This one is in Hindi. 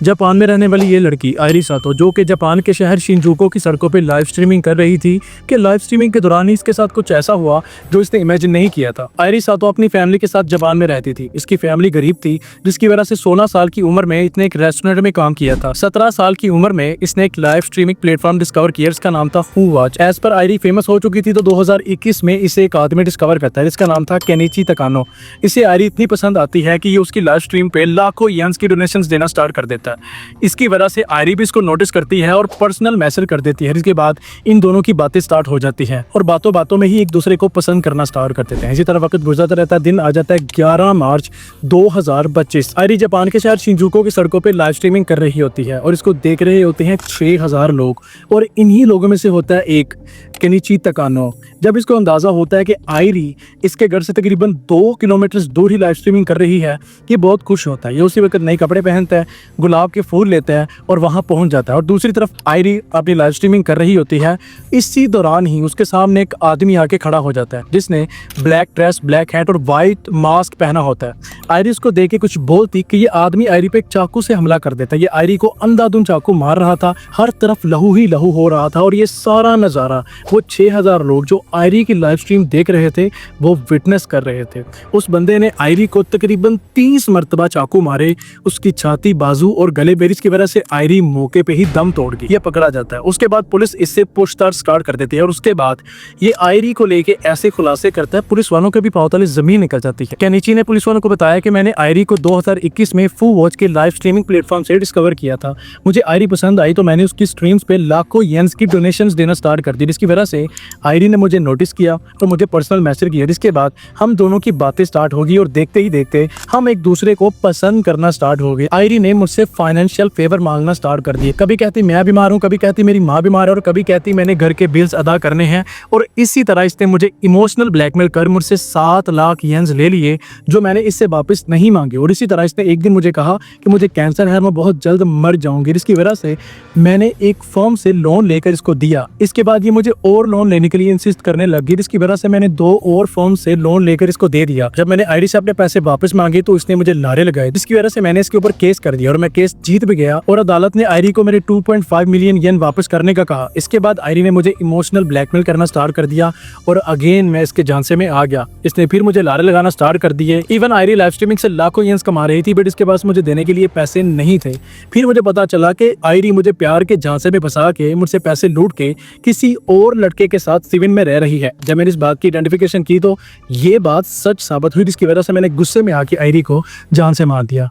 जापान में रहने वाली ये लड़की आयरी सातो, जो कि जापान के शहर शिंजुको की सड़कों पे लाइव स्ट्रीमिंग कर रही थी कि लाइव स्ट्रीमिंग के दौरान ही इसके साथ कुछ ऐसा हुआ जो इसने इमेजिन नहीं किया था। आयरी सातो अपनी फैमिली के साथ जापान में रहती थी। इसकी फैमिली गरीब थी, जिसकी वजह से 16 साल की उम्र में इसने एक रेस्टोरेंट में काम किया था। 17 साल की उम्र में इसने एक लाइव स्ट्रीमिंग प्लेटफॉर्म डिस्कवर किया, इसका नाम था हू वॉच। एज पर आयरी फेमस हो चुकी थी तो 2021 में इसे एक आदमी डिस्कवर करता है जिसका नाम था केनिची तकानो। इसे आयरी इतनी पसंद आती है कि ये उसकी लाइव स्ट्रीम पे लाखों येन्स की डोनेशंस देना स्टार्ट कर देता है। इसकी वजह से आयरी भी इसको नोटिस करती है और पर्सनल मैसेज कर देती है। इसके बाद इन दोनों की बातें स्टार्ट हो जाती हैं और बातों बातों में ही एक दूसरे को पसंद करना स्टार्ट कर देते हैं। इसी तरह वक्त गुजरता रहता है, दिन आ जाता है 11 मार्च 2025। आयरी जापान के शहर शिंजुको की सड़कों पे लाइव स्ट्रीमिंग कर रही होती है और इसको देख रहे होते हैं 6000 लोग, और इन्हीं लोगों में से होता है एक केनिची तकानो। जब इसको अंदाजा होता है कि आयरी इसके घर से तकरीबन 2 किलोमीटर दूर ही लाइव स्ट्रीमिंग कर रही है, ये बहुत खुश होता है। ये उसी वक्त नए कपड़े पहनता है, गुलाब के फूल लेता है और वहां पहुंच जाता है। और दूसरी तरफ आयरी अपनी लाइव स्ट्रीमिंग कर रही होती है। इसी दौरान ही उसके सामने एक आदमी आके खड़ा हो जाता है जिसने ब्लैक ड्रेस, ब्लैक हैट और वाइट मास्क पहना होता है। आयरी इसको देख के कुछ बोलती कि ये आदमी आयरी पे एक चाकू से हमला कर देता है। ये आयरी को अंधाधुंध चाकू मार रहा था, हर तरफ लहू ही लहू हो रहा था और ये सारा नज़ारा वो 6000 लोग जो आयरी की लाइव स्ट्रीम देख रहे थे वो विटनेस कर रहे थे। उस बंदे ने आयरी को तकरीबन 30 मरतबा चाकू मारे, उसकी छाती, बाजू और गले पे, इसकी वजह से आयरी मौके पे ही दम तोड़ गई। ये पकड़ा जाता है। उसके बाद पुलिस इससे पूछताछ स्टार्ट कर देती है और उसके बाद ये आयरी को लेके ऐसे खुलासे करता है, पुलिस वालों के भी पांव तले जमीन निकल जाती है। केनिची ने पुलिस वालों को बताया कि मैंने आयरी को 2021 में फू वॉच के लाइव स्ट्रीमिंग प्लेटफॉर्म से डिस्कवर किया था। मुझे आयरी पसंद आई तो मैंने उसकी स्ट्रीम्स पे लाखों येन्स की डोनेशंस देना स्टार्ट कर दी, जिसकी वजह से आयरी ने मुझे नोटिस किया और मुझे पर्सनल मैसेज किया। जिसके बाद हम दोनों की बातें स्टार्ट होगी और देखते ही देखते हम एक दूसरे को पसंद करना स्टार्ट हो गए। आयरी ने मुझसे फाइनेंशियल फेवर मांगना स्टार्ट कर दिए। कभी कहती मैं बीमार हूँ, कभी कहती मेरी माँ बीमार है और कभी कहती मैंने घर के बिल्स अदा करने हैं। और इसी तरह इसने मुझे इमोशनल ब्लैकमेल कर मुझसे 7 लाख येन्स ले लिए जो मैंने इससे वापस नहीं मांगे। और इसी तरह इसने एक दिन मुझे कहा कि मुझे कैंसर है, मैं बहुत जल्द मर जाऊंगी। इसकी वजह से मैंने एक फर्म से लोन लेकर इसको दिया। इसके बाद ये मुझे और लोन लेने के लिए इंसिस्ट करने लगी, जिसकी वजह से मैंने 2 और फर्म से लोन लेकर इसको दे दिया। जब मैंने आयरी से अपने पैसे वापस मांगे तो इसने मुझे लारे लगाए, जिसकी वजह से मैंने इसके ऊपर केस कर दिया और मैं केस जीत भी गया और अदालत ने आयरी को मेरे 2.5 मिलियन येन वापस करने का कहा। इसके बाद आयरी ने मुझे इमोशनल ब्लैकमेल करना स्टार्ट कर दिया और अगेन मैं इसके झांसे में आ गया। इसने फिर मुझे लारे लगाना स्टार्ट कर दिए। इवन आयरी लाइव स्ट्रीमिंग से लाखों येन्स कमा रही थी, बट इसके पास मुझे देने के लिए पैसे नहीं थे। फिर मुझे पता चला कि आयरी मुझे प्यार के झांसे में फंसा के मुझसे पैसे लूट के किसी और लड़के के साथ सिविन में रह रही है। जब मैंने इस बात की आइडेंटिफिकेशन की तो ये बात सच साबित हुई, जिसकी वजह से मैंने गुस्से में आके आयरी को जान से मार दिया।